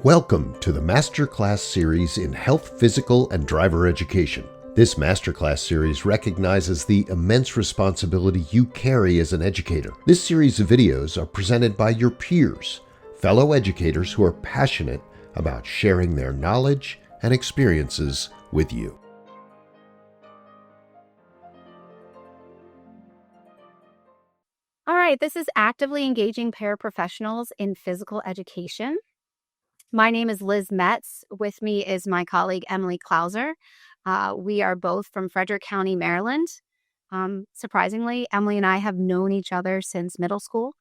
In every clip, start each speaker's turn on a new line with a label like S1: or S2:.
S1: Welcome to the Masterclass series in Health, Physical, and Driver Education. This Masterclass series recognizes the immense responsibility you carry as an educator. This series of videos are presented by your peers, fellow educators who are passionate about sharing their knowledge and experiences with you.
S2: All right, this is actively engaging paraprofessionals in physical education. My name is Liz Metz. With me is my colleague, Emily Clowser. We are both from Frederick County, Maryland. Surprisingly, Emily and I have known each other since middle school.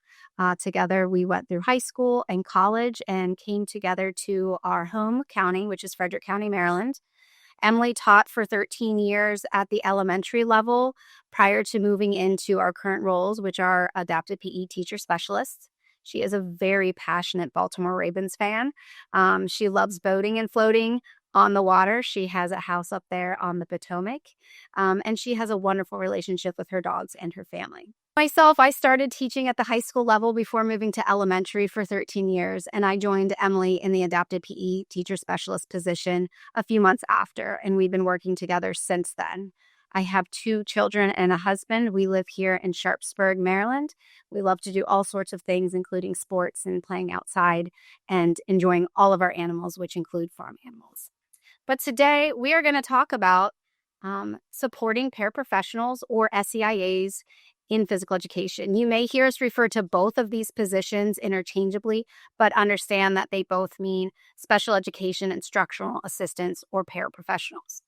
S2: Together, we went through high school and college and came together to our home county, which is Frederick County, Maryland. Emily taught for 13 years at the elementary level prior to moving into our current roles, which are adapted PE teacher specialists. She is a very passionate Baltimore Ravens fan. She loves boating and floating on the water. She has a house up there on the Potomac, and she has a wonderful relationship with her dogs and her family. Myself, I started teaching at the high school level before moving to elementary for 13 years, and I joined Emily in the adapted PE teacher specialist position a few months after, and we've been working together since then. I have 2 children and a husband. We live here in Sharpsburg, Maryland. We love to do all sorts of things, including sports and playing outside and enjoying all of our animals, which include farm animals. But today we are going to talk about supporting paraprofessionals or SEIAs in physical education. You may hear us refer to both of these positions interchangeably, but understand that they both mean special education instructional assistants or paraprofessionals.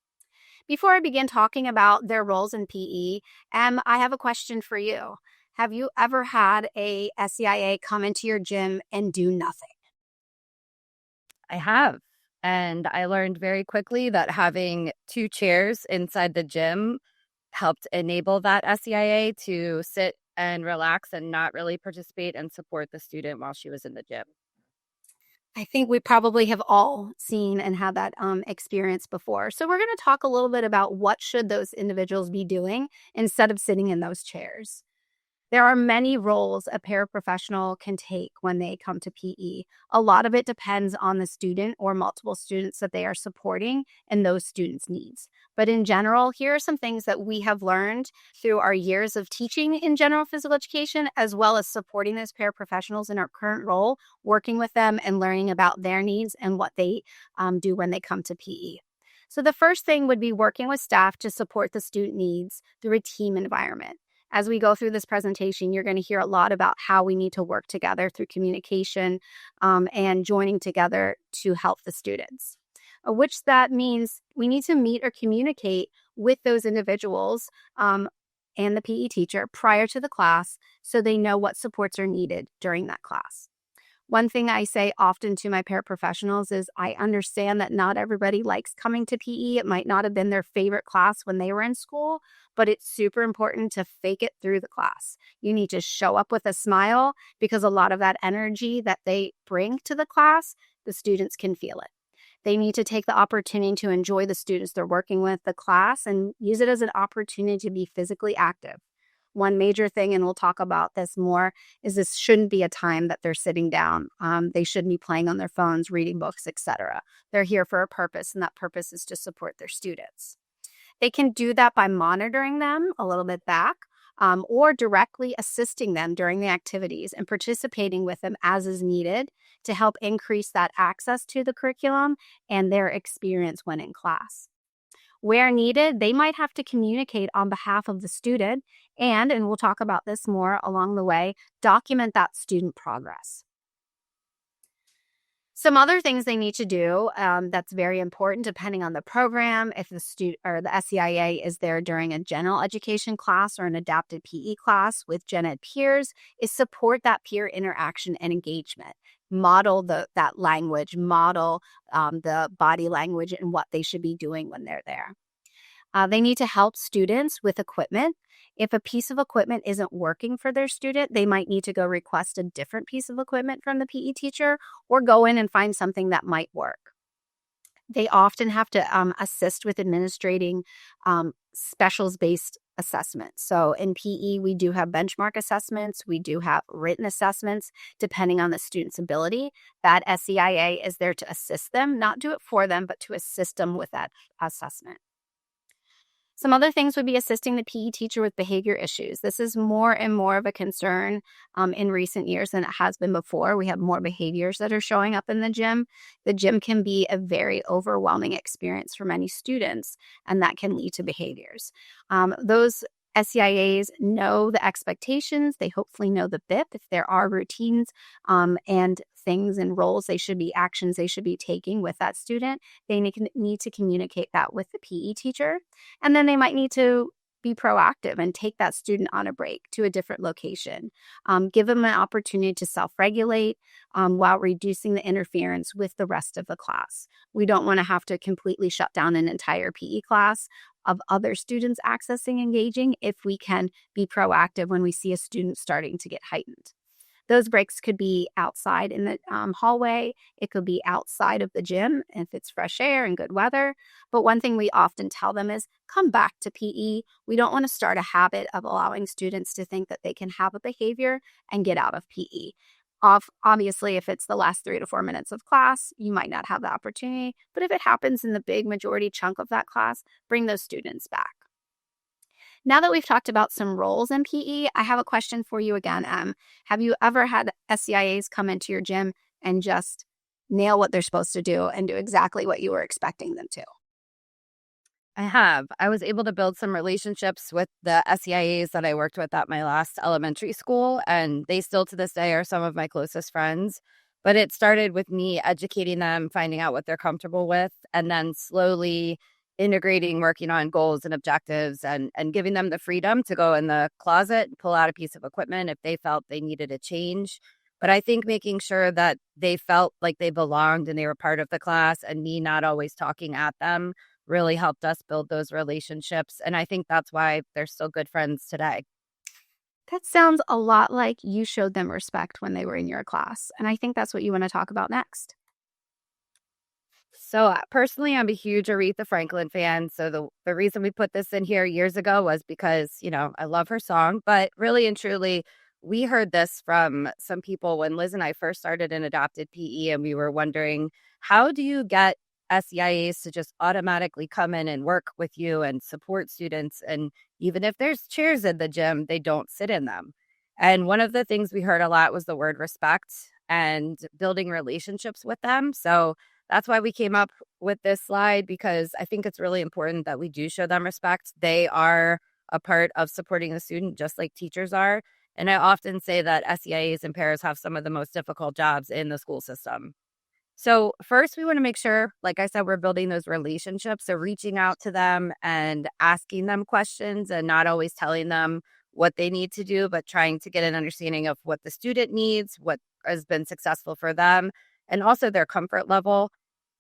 S2: Before I begin talking about their roles in PE, I have a question for you. Have you ever had a SEIA come into your gym and do nothing?
S3: I have. And I learned very quickly that having 2 chairs inside the gym helped enable that SEIA to sit and relax and not really participate and support the student while she was in the gym.
S2: I think we probably have all seen and had that experience before. So we're going to talk a little bit about what should those individuals be doing instead of sitting in those chairs. There are many roles a paraprofessional can take when they come to PE. A lot of it depends on the student or multiple students that they are supporting and those students' needs. But in general, here are some things that we have learned through our years of teaching in general physical education, as well as supporting those paraprofessionals in our current role, working with them and learning about their needs and what they do when they come to PE. So the first thing would be working with staff to support the student needs through a team environment. As we go through this presentation, you're going to hear a lot about how we need to work together through communication and joining together to help the students, which that means we need to meet or communicate with those individuals and the PE teacher prior to the class so they know what supports are needed during that class. One thing I say often to my paraprofessionals is I understand that not everybody likes coming to PE. It might not have been their favorite class when they were in school, but it's super important to fake it through the class. You need to show up with a smile because a lot of that energy that they bring to the class, the students can feel it. They need to take the opportunity to enjoy the students they're working with, the class, and use it as an opportunity to be physically active. One major thing, and we'll talk about this more, is this shouldn't be a time that they're sitting down. They shouldn't be playing on their phones, reading books, etc. They're here for a purpose, and that purpose is to support their students. They can do that by monitoring them a little bit back or directly assisting them during the activities and participating with them as is needed to help increase that access to the curriculum and their experience when in class. Where needed, they might have to communicate on behalf of the student and we'll talk about this more along the way, document that student progress. Some other things they need to do that's very important depending on the program, if the student or the SEIA is there during a general education class or an adapted PE class with gen ed peers, is support that peer interaction and engagement. Model that language, model the body language and what they should be doing when they're there. They need to help students with equipment. If a piece of equipment isn't working for their student, they might need to go request a different piece of equipment from the PE teacher or go in and find something that might work. They often have to assist with administrating specials-based assessments. So in PE, we do have benchmark assessments. We do have written assessments depending on the student's ability. That SEIA is there to assist them, not do it for them, but to assist them with that assessment. Some other things would be assisting the PE teacher with behavior issues. This is more and more of a concern in recent years than it has been before. We have more behaviors that are showing up in the gym. The gym can be a very overwhelming experience for many students, and that can lead to behaviors. Those SEIAs know the expectations. They hopefully know the BIP if there are routines and things and roles actions they should be taking with that student. They need to communicate that with the PE teacher. And then they might need to be proactive and take that student on a break to a different location. Give them an opportunity to self-regulate while reducing the interference with the rest of the class. We don't want to have to completely shut down an entire PE class of other students accessing engaging if we can be proactive when we see a student starting to get heightened. Those breaks could be outside in the hallway. It could be outside of the gym if it's fresh air and good weather. But one thing we often tell them is come back to PE. We don't want to start a habit of allowing students to think that they can have a behavior and get out of PE. Obviously, if it's the last 3 to 4 minutes of class, you might not have the opportunity. But if it happens in the big majority chunk of that class, bring those students back. Now that we've talked about some roles in PE, I have a question for you again, Em. Have you ever had SEIAs come into your gym and just nail what they're supposed to do and do exactly what you were expecting them to?
S3: I have. I was able to build some relationships with the SEIAs that I worked with at my last elementary school, and they still to this day are some of my closest friends. But it started with me educating them, finding out what they're comfortable with, and then slowly integrating, working on goals and objectives, and giving them the freedom to go in the closet and pull out a piece of equipment if they felt they needed a change. But I think making sure that they felt like they belonged and they were part of the class and me not always talking at them really helped us build those relationships. And I think that's why they're still good friends today.
S2: That sounds a lot like you showed them respect when they were in your class. And I think that's what you want to talk about next.
S3: So personally, I'm a huge Aretha Franklin fan. So the reason we put this in here years ago was because, I love her song. But really and truly, we heard this from some people when Liz and I first started in adopted PE, and we were wondering, how do you get SEIAs to just automatically come in and work with you and support students? And even if there's chairs in the gym, they don't sit in them. And one of the things we heard a lot was the word respect and building relationships with them. So that's why we came up with this slide, because I think it's really important that we do show them respect. They are a part of supporting the student just like teachers are. And I often say that SEIAs and paras have some of the most difficult jobs in the school system. So first, we want to make sure, like I said, we're building those relationships. So reaching out to them and asking them questions and not always telling them what they need to do, but trying to get an understanding of what the student needs, what has been successful for them, and also their comfort level.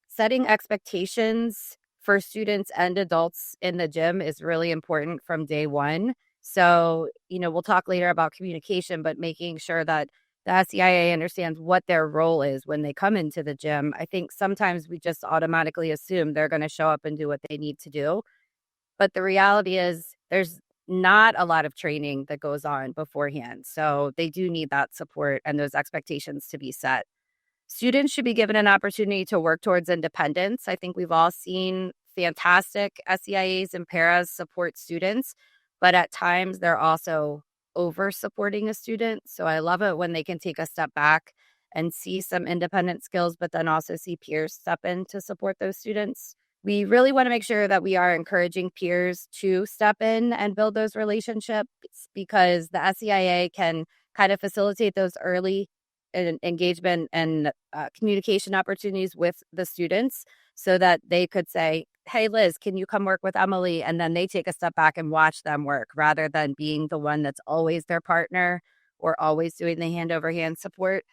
S3: Setting expectations for students and adults in the gym is really important from day one. So, we'll talk later about communication, but making sure that the SEIA understands what their role is when they come into the gym. I think sometimes we just automatically assume they're going to show up and do what they need to do. But the reality is there's not a lot of training that goes on beforehand. So they do need that support and those expectations to be set. Students should be given an opportunity to work towards independence. I think we've all seen fantastic SEIAs and paras support students, but at times they're also over supporting a student. So I love it when they can take a step back and see some independent skills, but then also see peers step in to support those students. We really want to make sure that we are encouraging peers to step in and build those relationships, because the SEIA can kind of facilitate those early engagement and communication opportunities with the students so that they could say, hey, Liz, can you come work with Emily? And then they take a step back and watch them work rather than being the one that's always their partner or always doing the hand over hand support.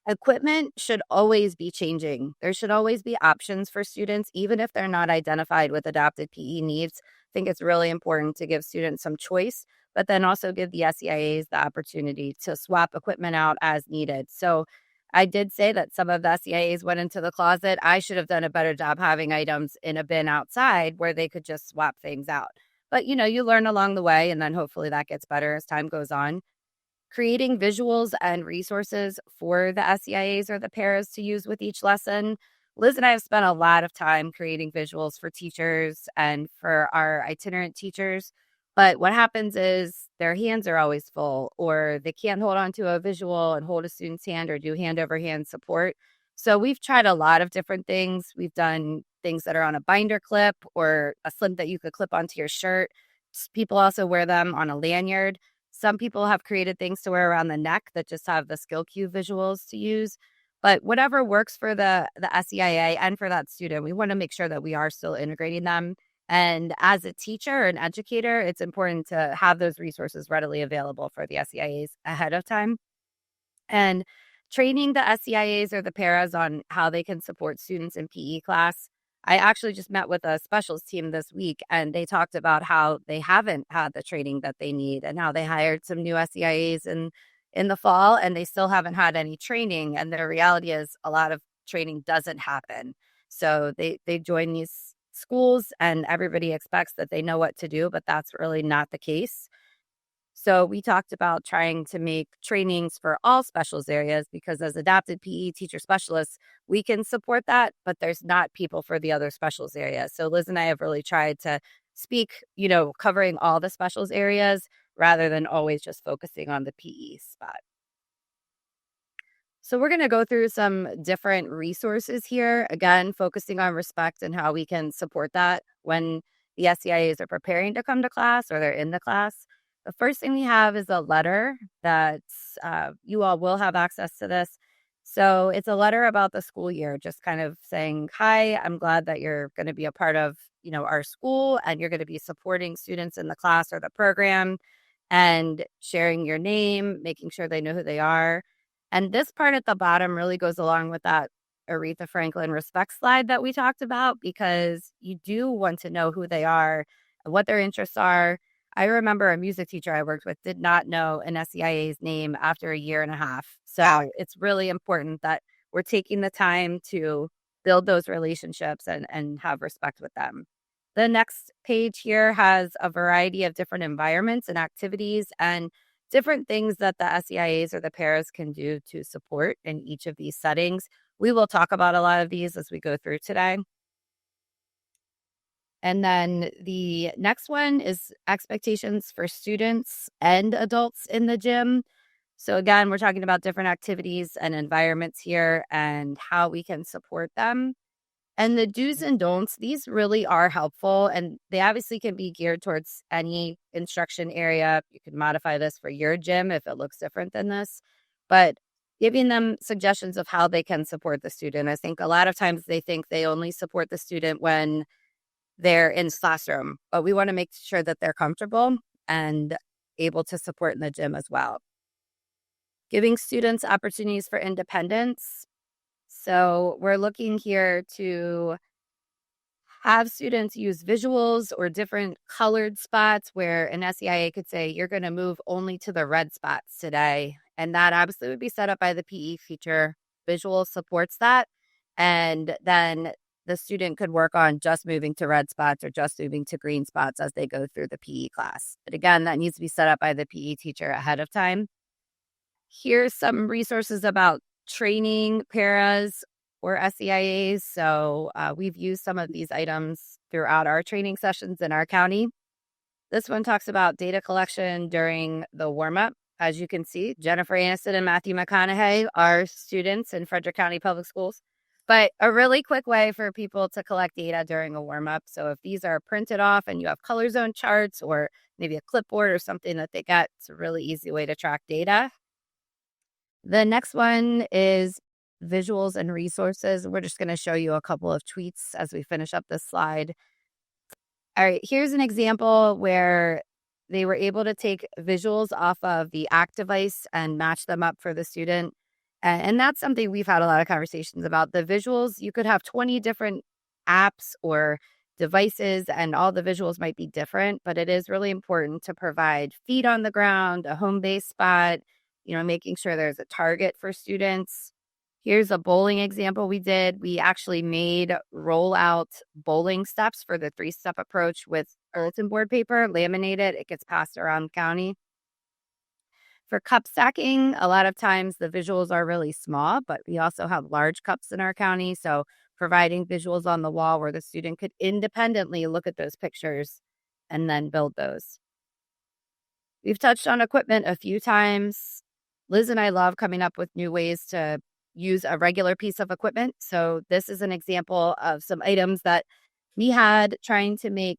S3: Equipment should always be changing. There should always be options for students, even if they're not identified with adapted PE needs. I think it's really important to give students some choice, but then also give the SEIAs the opportunity to swap equipment out as needed. So I did say that some of the SEIAs went into the closet. I should have done a better job having items in a bin outside where they could just swap things out. But, you learn along the way, and then hopefully that gets better as time goes on. Creating visuals and resources for the SEIAs or the paras to use with each lesson. Liz and I have spent a lot of time creating visuals for teachers and for our itinerant teachers. But what happens is their hands are always full, or they can't hold on to a visual and hold a student's hand or do hand over hand support. So we've tried a lot of different things. We've done things that are on a binder clip or a slip that you could clip onto your shirt. People also wear them on a lanyard. Some people have created things to wear around the neck that just have the skill cue visuals to use. But whatever works for the SEIA and for that student, we want to make sure that we are still integrating them. And as a teacher and educator, it's important to have those resources readily available for the SEIAs ahead of time. And training the SEIAs or the paras on how they can support students in PE class. I actually just met with a specials team this week, and they talked about how they haven't had the training that they need and how they hired some new SEIAs in the fall, and they still haven't had any training. And the reality is a lot of training doesn't happen. So they join these schools and everybody expects that they know what to do, but that's really not the case. So we talked about trying to make trainings for all specials areas because as adapted PE teacher specialists, we can support that, but there's not people for the other specials areas. So Liz and I have really tried to speak, covering all the specials areas rather than always just focusing on the PE spot. So we're going to go through some different resources here, again, focusing on respect and how we can support that when the SEIAs are preparing to come to class or they're in the class. The first thing we have is a letter that you all will have access to this. So it's a letter about the school year, just kind of saying, hi, I'm glad that you're going to be a part of, our school and you're going to be supporting students in the class or the program and sharing your name, making sure they know who they are. And this part at the bottom really goes along with that Aretha Franklin respect slide that we talked about, because you do want to know who they are, what their interests are. I remember a music teacher I worked with did not know an SEIA's name after a year and a half. So it's really important that we're taking the time to build those relationships and have respect with them. The next page here has a variety of different environments and activities and different things that the SEIAs or the paras can do to support in each of these settings. We will talk about a lot of these as we go through today. And then the next one is expectations for students and adults in the gym. So again, we're talking about different activities and environments here and how we can support them. And the do's and don'ts, these really are helpful, and they obviously can be geared towards any instruction area. You can modify this for your gym if it looks different than this, but giving them suggestions of how they can support the student. I think a lot of times they think they only support the student when they're in the classroom, but we want to make sure that they're comfortable and able to support in the gym as well. Giving students opportunities for independence. So we're looking here to have students use visuals or different colored spots where an SEIA could say, you're going to move only to the red spots today. And that obviously would be set up by the PE teacher. Visual supports that. And then the student could work on just moving to red spots or just moving to green spots as they go through the PE class. But again, that needs to be set up by the PE teacher ahead of time. Here's some resources about training paras or SEIAs. So we've used some of these items throughout our training sessions in our county. This one talks about data collection during the warm-up. As you can see, Jennifer Aniston and Matthew McConaughey are students in Frederick County Public Schools. But a really quick way for people to collect data during a warm-up. So if these are printed off and you have color zone charts or maybe a clipboard or something that they get, it's a really easy way to track data. The next one is visuals and resources. We're just going to show you a couple of tweets as we finish up this slide. All right, here's an example where they were able to take visuals off of the ACT device and match them up for the student. And that's something we've had a lot of conversations about. The visuals, you could have 20 different apps or devices and all the visuals might be different, but it is really important to provide feet on the ground, a home base spot, making sure there's a target for students. Here's a bowling example we did. We actually made rollout bowling steps for the 3-step approach with bulletin board paper, laminated. It gets passed around the county. For cup stacking, a lot of times the visuals are really small, but we also have large cups in our county. So providing visuals on the wall where the student could independently look at those pictures and then build those. We've touched on equipment a few times. Liz and I love coming up with new ways to use a regular piece of equipment. So this is an example of some items that we had trying to make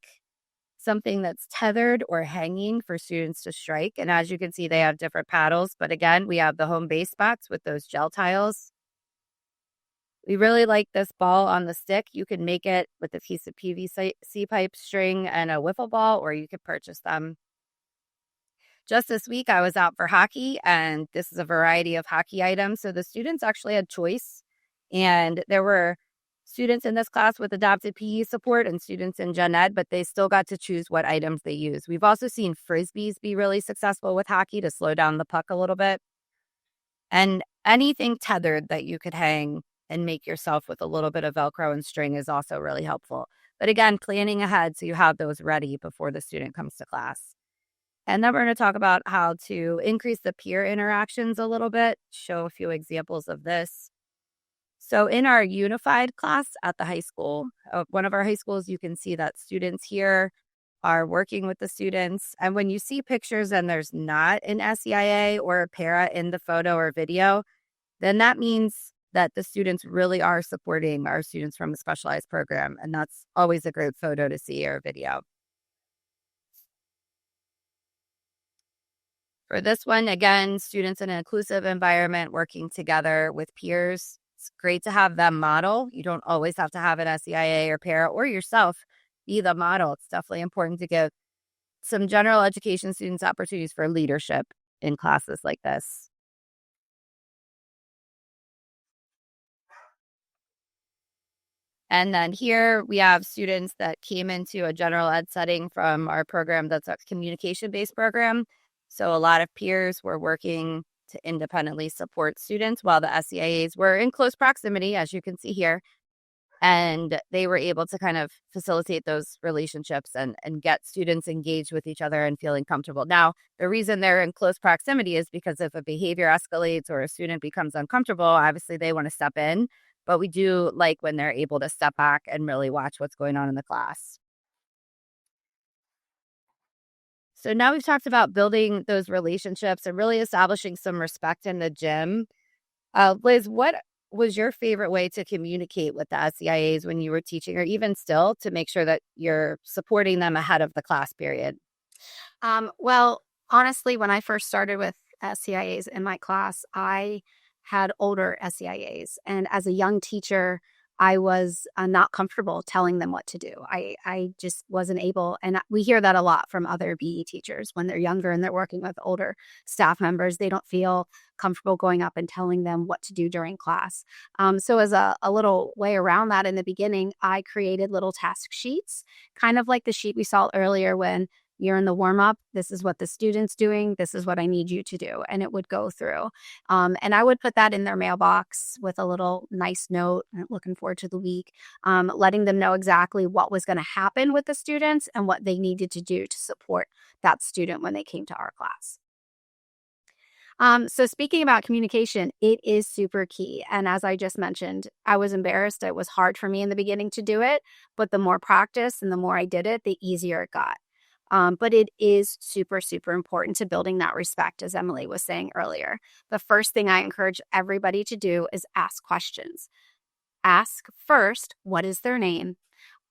S3: something that's tethered or hanging for students to strike. And as you can see, they have different paddles. But again, we have the home base spots with those gel tiles. We really like this ball on the stick. You can make it with a piece of PVC pipe string and a wiffle ball, or you could purchase them. Just this week, I was out for hockey, and this is a variety of hockey items. So the students actually had choice, and there were students in this class with adapted PE support and students in gen ed, but they still got to choose what items they use. We've also seen frisbees be really successful with hockey to slow down the puck a little bit. And anything tethered that you could hang and make yourself with a little bit of Velcro and string is also really helpful. But again, planning ahead so you have those ready before the student comes to class. And then we're going to talk about how to increase the peer interactions a little bit, show a few examples of this. So in our unified class at the high school, one of our high schools, you can see that students here are working with the students. And when you see pictures and there's not an SEIA or a para in the photo or video, then that means that the students really are supporting our students from a specialized program. And that's always a great photo to see or video. For this one, again, students in an inclusive environment working together with peers. It's great to have them model. You don't always have to have an SEIA or para or yourself be the model. It's definitely important to give some general education students opportunities for leadership in classes like this. And then here we have students that came into a general ed setting from our program that's a communication-based program. So a lot of peers were working to independently support students while the SEIAs were in close proximity, as you can see here. And they were able to kind of facilitate those relationships and get students engaged with each other and feeling comfortable. Now, the reason they're in close proximity is because if a behavior escalates or a student becomes uncomfortable, obviously they want to step in. But we do like when they're able to step back and really watch what's going on in the class. So now we've talked about building those relationships and really establishing some respect in the gym. Liz, what was your favorite way to communicate with the SEIAs when you were teaching, or even still, to make sure that you're supporting them ahead of the class period?
S2: Well, honestly, when I first started with SEIAs in my class, I had older SEIAs. And as a young teacher, I was not comfortable telling them what to do. I just wasn't able. And we hear that a lot from other BE teachers when they're younger and they're working with older staff members. They don't feel comfortable going up and telling them what to do during class. So as a little way around that in the beginning, I created little task sheets, kind of like the sheet we saw earlier when you're in the warm up. This is what the student's doing. This is what I need you to do. And it would go through. And I would put that in their mailbox with a little nice note, looking forward to the week, letting them know exactly what was going to happen with the students and what they needed to do to support that student when they came to our class. So speaking about communication, it is super key. And as I just mentioned, I was embarrassed. It was hard for me in the beginning to do it, but the more practice and the more I did it, the easier it got. But it is super, super important to building that respect, as Emily was saying earlier. The first thing I encourage everybody to do is ask questions. Ask first, what is their name?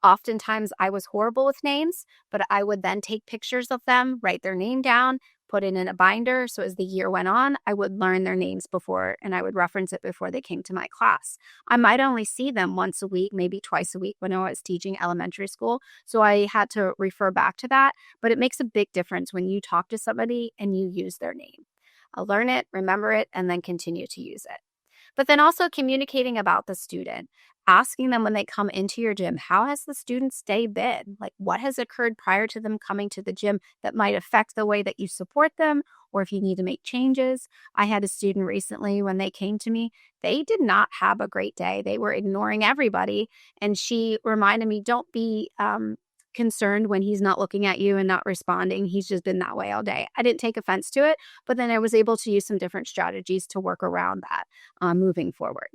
S2: Oftentimes I was horrible with names, but I would then take pictures of them, write their name down, put it in a binder. So as the year went on, I would learn their names before, and I would reference it before they came to my class. I might only see them once a week, maybe twice a week when I was teaching elementary school. So I had to refer back to that, but it makes a big difference when you talk to somebody and you use their name. I'll learn it, remember it, and then continue to use it. But then also communicating about the student, asking them when they come into your gym, how has the student's day been? Like, what has occurred prior to them coming to the gym that might affect the way that you support them or if you need to make changes. I had a student recently when they came to me, they did not have a great day. They were ignoring everybody. And she reminded me, don't be concerned when he's not looking at you and not responding. He's just been that way all day. I didn't take offense to it, but then I was able to use some different strategies to work around that moving forward.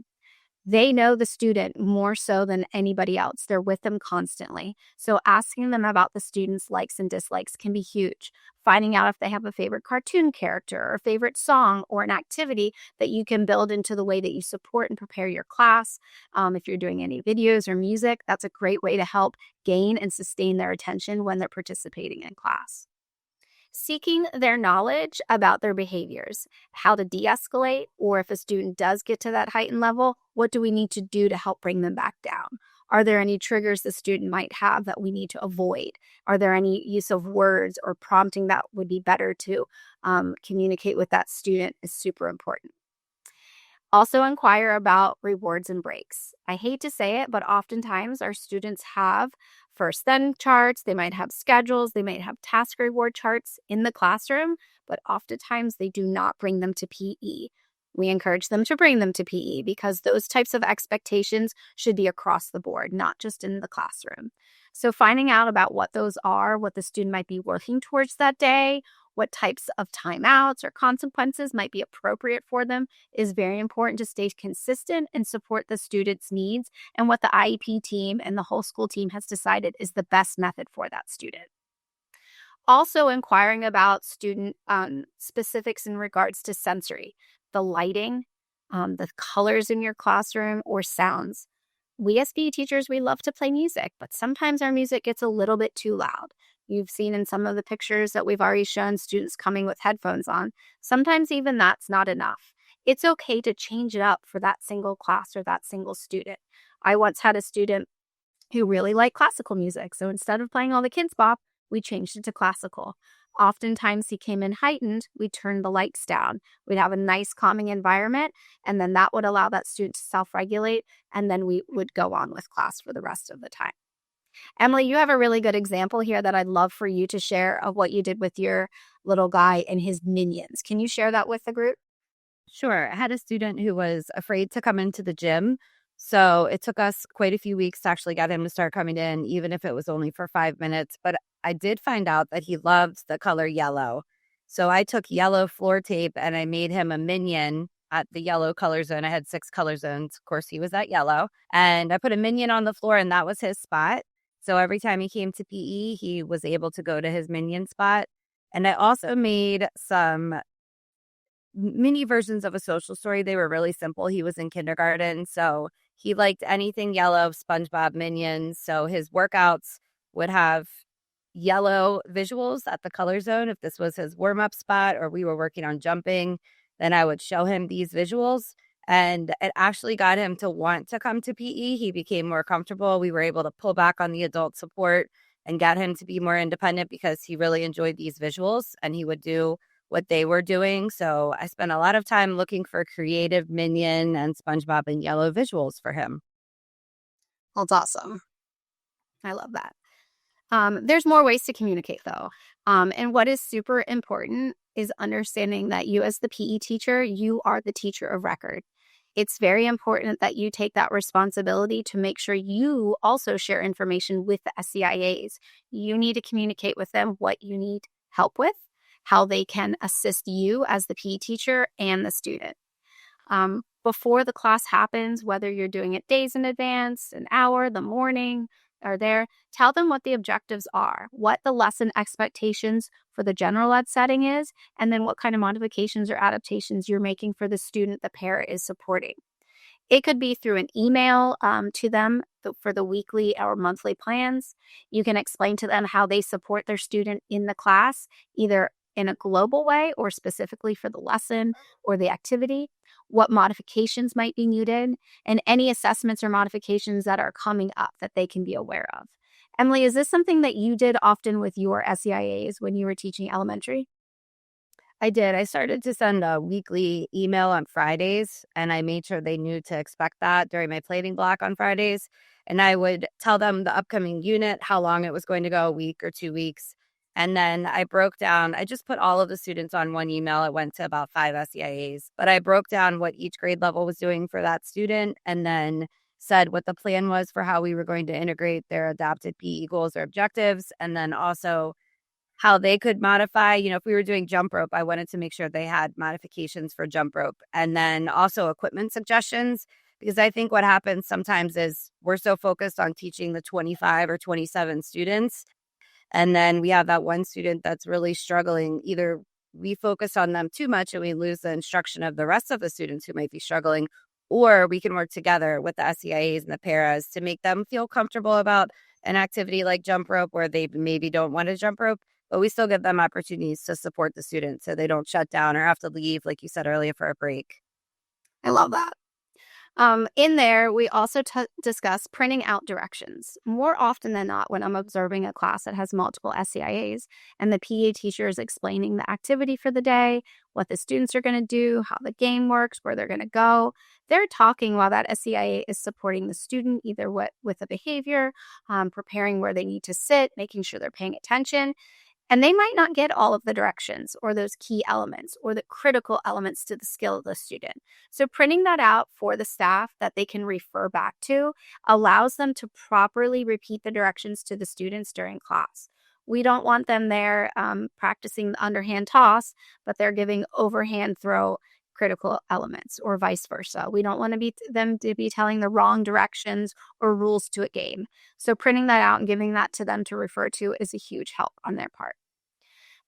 S2: They know the student more so than anybody else. They're with them constantly. So asking them about the student's likes and dislikes can be huge. Finding out if they have a favorite cartoon character or a favorite song or an activity that you can build into the way that you support and prepare your class. If you're doing any videos or music, that's a great way to help gain and sustain their attention when they're participating in class. Seeking their knowledge about their behaviors, how to de-escalate, or if a student does get to that heightened level, what do we need to do to help bring them back down? Are there any triggers the student might have that we need to avoid? Are there any use of words or prompting that would be better to communicate with that student is super important. Also inquire about rewards and breaks. I hate to say it, but oftentimes our students have first then charts, they might have schedules, they might have task reward charts in the classroom, but oftentimes they do not bring them to PE. We encourage them to bring them to PE because those types of expectations should be across the board, not just in the classroom. So finding out about what those are, what the student might be working towards that day, what types of timeouts or consequences might be appropriate for them is very important to stay consistent and support the student's needs and what the IEP team and the whole school team has decided is the best method for that student. Also inquiring about student specifics in regards to sensory, the lighting, the colors in your classroom, or sounds. We as PE teachers, we love to play music, but sometimes our music gets a little bit too loud. You've seen in some of the pictures that we've already shown students coming with headphones on. Sometimes even that's not enough. It's okay to change it up for that single class or that single student. I once had a student who really liked classical music. So instead of playing all the kids' bop, we changed it to classical. Oftentimes he came in heightened, we turned the lights down. We'd have a nice calming environment, and then that would allow that student to self-regulate, and then we would go on with class for the rest of the time. Emily, you have a really good example here that I'd love for you to share of what you did with your little guy and his minions. Can you share that with the group?
S3: Sure. I had a student who was afraid to come into the gym. So it took us quite a few weeks to actually get him to start coming in, even if it was only for 5 minutes. But I did find out that he loves the color yellow. So I took yellow floor tape and I made him a minion at the yellow color zone. I had 6 color zones. Of course, he was at yellow. And I put a minion on the floor and that was his spot. So every time he came to PE, he was able to go to his minion spot. And I also made some mini versions of a social story. They were really simple. He was in kindergarten, so he liked anything yellow, SpongeBob minions. So his workouts would have yellow visuals at the color zone. If this was his warm-up spot or we were working on jumping, then I would show him these visuals. And it actually got him to want to come to PE. He became more comfortable. We were able to pull back on the adult support and get him to be more independent because he really enjoyed these visuals and he would do what they were doing. So I spent a lot of time looking for creative Minion and SpongeBob and yellow visuals for him.
S2: That's awesome. I love that. There's more ways to communicate though. And what is super important is understanding that you as the PE teacher, you are the teacher of record. It's very important that you take that responsibility to make sure you also share information with the SEIAs. You need to communicate with them what you need help with, how they can assist you as the PE teacher and the student. Before the class happens, whether you're doing it days in advance, an hour, the morning, or there, tell them what the objectives are, what the lesson expectations for the general ed setting is, and then what kind of modifications or adaptations you're making for the student the parent is supporting. It could be through an email to them for the weekly or monthly plans. You can explain to them how they support their student in the class, either in a global way or specifically for the lesson or the activity, what modifications might be needed, and any assessments or modifications that are coming up that they can be aware of. Emily, is this something that you did often with your SEIAs when you were teaching elementary?
S3: I did. I started to send a weekly email on Fridays, and I made sure they knew to expect that during my plating block on Fridays. And I would tell them the upcoming unit, how long it was going to go, a week or 2 weeks. And then I just put all of the students on one email. It went to about 5 SEIAs, but I broke down what each grade level was doing for that student and then said what the plan was for how we were going to integrate their adapted PE goals or objectives. And then also how they could modify, if we were doing jump rope, I wanted to make sure they had modifications for jump rope and then also equipment suggestions. Because I think what happens sometimes is we're so focused on teaching the 25 or 27 students. And then we have that one student that's really struggling. Either we focus on them too much and we lose the instruction of the rest of the students who might be struggling, or we can work together with the SEIAs and the paras to make them feel comfortable about an activity like jump rope where they maybe don't want to jump rope, but we still give them opportunities to support the student so they don't shut down or have to leave, like you said earlier, for a break.
S2: I love that. In there, we also discuss printing out directions. More often than not, when I'm observing a class that has multiple SEIAs and the PE teacher is explaining the activity for the day, what the students are going to do, how the game works, where they're going to go, they're talking while that SEIA is supporting the student, either with the behavior, preparing where they need to sit, making sure they're paying attention. And they might not get all of the directions or those key elements or the critical elements to the skill of the student. So printing that out for the staff that they can refer back to allows them to properly repeat the directions to the students during class. We don't want them there practicing the underhand toss, but they're giving overhand throw critical elements or vice versa. We don't want them to be telling the wrong directions or rules to a game. So printing that out and giving that to them to refer to is a huge help on their part.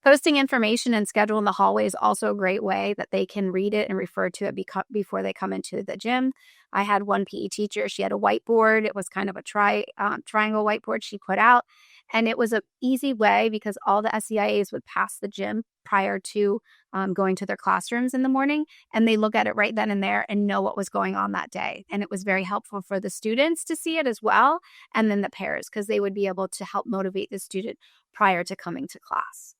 S2: Posting information and schedule in the hallway is also a great way that they can read it and refer to it before they come into the gym. I had one PE teacher. She had a whiteboard. It was kind of a triangle whiteboard she put out. And it was an easy way because all the SEIAs would pass the gym prior to going to their classrooms in the morning. And they look at it right then and there and know what was going on that day. And it was very helpful for the students to see it as well. And then the pairs, because they would be able to help motivate the student prior to coming to class.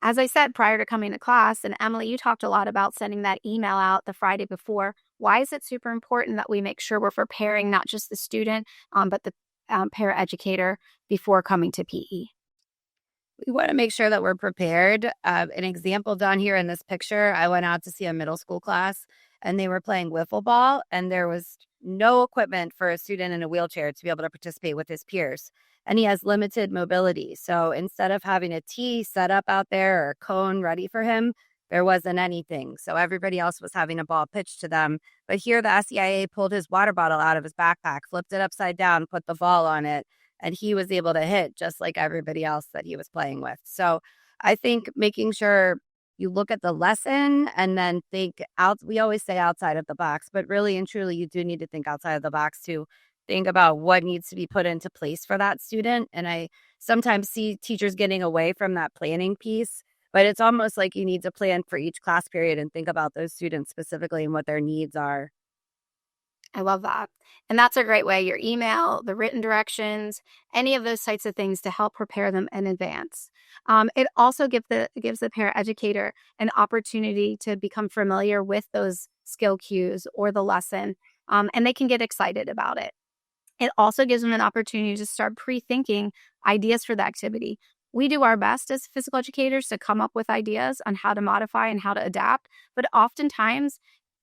S2: As I said, prior to coming to class, and Emily, you talked a lot about sending that email out the Friday before. Why is it super important that we make sure we're preparing not just the student, but the paraeducator before coming to PE?
S3: We want to make sure that we're prepared. An example down here in this picture, I went out to see a middle school class and they were playing wiffle ball and there was no equipment for a student in a wheelchair to be able to participate with his peers. And he has limited mobility. So instead of having a tee set up out there or a cone ready for him, there wasn't anything. So everybody else was having a ball pitched to them. But here the SEIA pulled his water bottle out of his backpack, flipped it upside down, put the ball on it, and he was able to hit just like everybody else that he was playing with. So I think making sure you look at the lesson and then think out. We always say outside of the box, but really and truly, you do need to think outside of the box to think about what needs to be put into place for that student. And I sometimes see teachers getting away from that planning piece, but it's almost like you need to plan for each class period and think about those students specifically and what their needs are.
S2: I love that. And that's a great way. Your email, the written directions, any of those types of things to help prepare them in advance. It also gives the paraeducator an opportunity to become familiar with those skill cues or the lesson, and they can get excited about it. It also gives them an opportunity to start pre-thinking ideas for the activity. We do our best as physical educators to come up with ideas on how to modify and how to adapt, but oftentimes,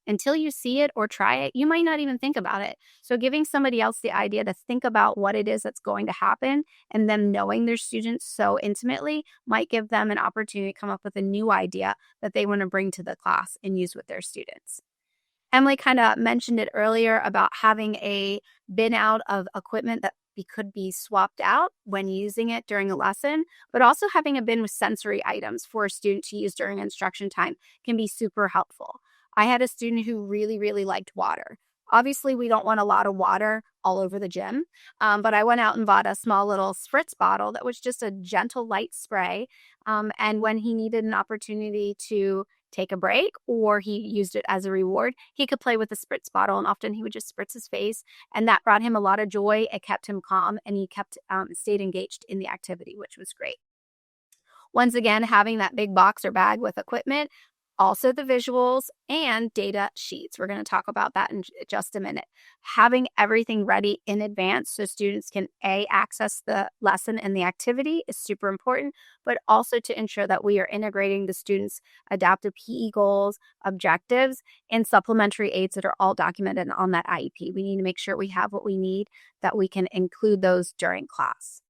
S2: until you see it or try it, you might not even think about it. So giving somebody else the idea to think about what it is that's going to happen and them knowing their students so intimately might give them an opportunity to come up with a new idea that they want to bring to the class and use with their students. Emily kind of mentioned it earlier about having a bin out of equipment that could be swapped out when using it during a lesson, but also having a bin with sensory items for a student to use during instruction time can be super helpful. I had a student who really, really liked water. Obviously, we don't want a lot of water all over the gym, but I went out and bought a small little spritz bottle that was just a gentle, light spray. And when he needed an opportunity to take a break or he used it as a reward, he could play with the spritz bottle, and often he would just spritz his face, and that brought him a lot of joy. It kept him calm, and he stayed engaged in the activity, which was great. Once again, having that big box or bag with equipment Also the visuals and data sheets. We're going to talk about that in just a minute. Having everything ready in advance so students can access the lesson and the activity is super important, but also to ensure that we are integrating the students' adaptive PE goals, objectives, and supplementary aids that are all documented on that IEP. We need to make sure we have what we need, that we can include those during class.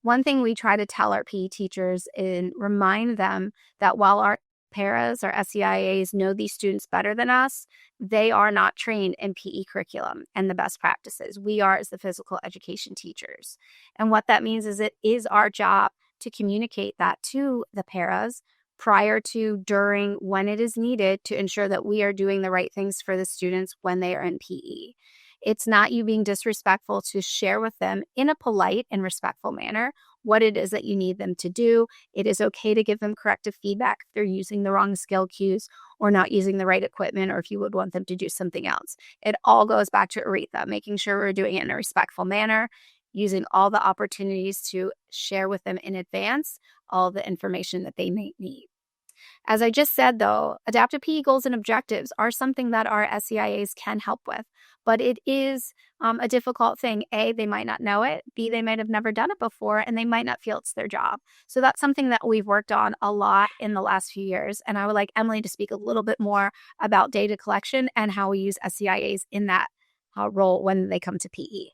S2: One thing we try to tell our PE teachers and remind them that while our paras or SEIAs know these students better than us, they are not trained in PE curriculum and the best practices. We are as the physical education teachers. And what that means is it is our job to communicate that to the paras prior to, during, when it is needed to ensure that we are doing the right things for the students when they are in PE. It's not you being disrespectful to share with them in a polite and respectful manner what it is that you need them to do. It is okay to give them corrective feedback if they're using the wrong skill cues or not using the right equipment, or if you would want them to do something else. It all goes back to Aretha, making sure we're doing it in a respectful manner, using all the opportunities to share with them in advance all the information that they may need. As I just said, though, adaptive PE goals and objectives are something that our SEIAs can help with, but it is a difficult thing. A, they might not know it. B, they might have never done it before, and they might not feel it's their job. So that's something that we've worked on a lot in the last few years, and I would like Emily to speak a little bit more about data collection and how we use SEIAs in that role when they come to PE.